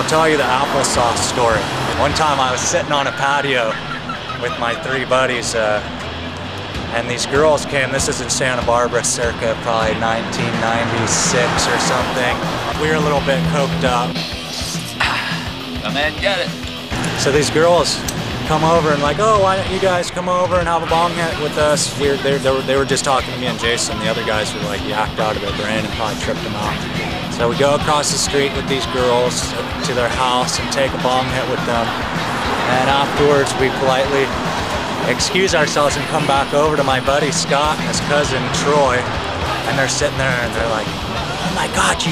I'll tell you the applesauce story. One time I was sitting on a patio with my 3 buddies, and these girls came. This is in Santa Barbara, circa probably 1996 or something. We were a little bit coked up. Come in, get it. So these girls come over and like, oh, why don't you guys come over and have a bong hit with us? They were just talking to me and Jason. The other guys were like yacked out of their brain and probably tripped them out. So we go across the street with these girls to their house and take a bong hit with them. And afterwards we politely excuse ourselves and come back over to my buddy Scott and his cousin Troy. And they're sitting there and they're like, oh my God,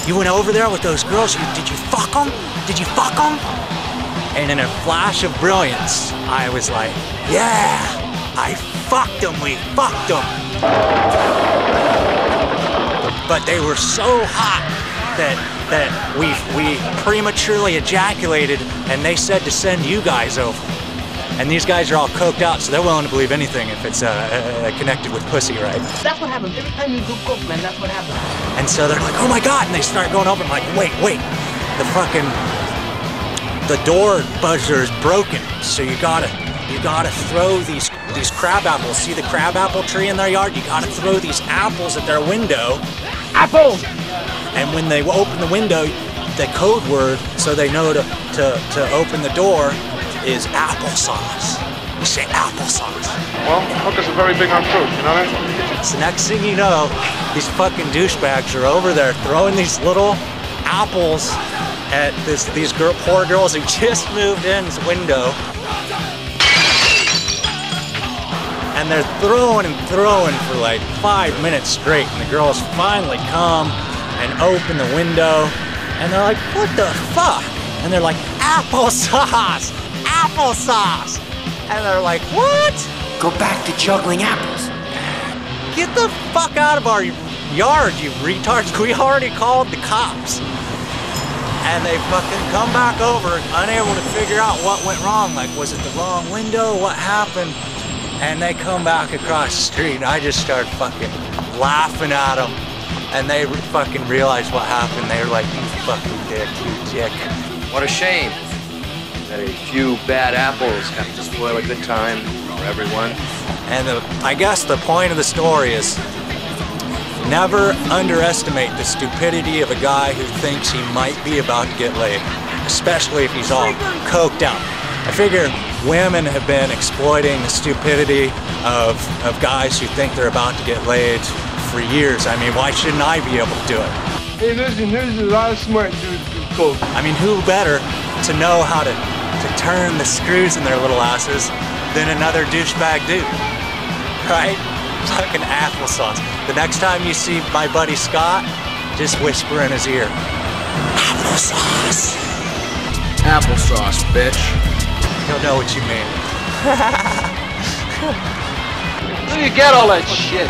you went over there with those girls? Did you fuck them? Did you fuck them? And in a flash of brilliance, I was like, yeah, I fucked them, we fucked them. But they were so hot that we prematurely ejaculated, and they said to send you guys over. And these guys are all coked out, so they're willing to believe anything if it's connected with pussy, right? That's what happens. Every time you do coke, man, that's what happens. And so they're like, oh my God, and they start going over and like, wait, the door buzzer is broken, so you gotta throw these crab apples. See the crab apple tree in their yard? You gotta throw these apples at their window. Apples! And when they open the window, the code word, so they know to open the door, is applesauce. You say applesauce. Well, hookers are very big on fruit, you know that? So next thing you know, these fucking douchebags are over there throwing these little apples at these poor girls who just moved in's window. And they're throwing and throwing for like 5 minutes straight, and the girls finally come and open the window, and they're like, what the fuck? And they're like, applesauce! Applesauce! And they're like, what? Go back to juggling apples. Get the fuck out of our yard, you retards. We already called the cops. And they fucking come back over, unable to figure out what went wrong. Like, was it the wrong window? What happened? And they come back across the street, and I just start fucking laughing at them. And they fucking realized what happened. They were like, you fucking dick, you dick. What a shame that a few bad apples kind of just spoil a good time for everyone. And I guess the point of the story is never underestimate the stupidity of a guy who thinks he might be about to get laid, especially if he's all coked out. I figure women have been exploiting the stupidity of guys who think they're about to get laid for years. I mean, why shouldn't I be able to do it? Hey, listen, there's a lot of smart dudes who coke. I mean, who better to know how to turn the screws in their little asses than another douchebag dude, right? Fucking applesauce. The next time you see my buddy Scott, just whisper in his ear, applesauce. Applesauce, bitch. He'll know what you mean. Where do you get all that shit?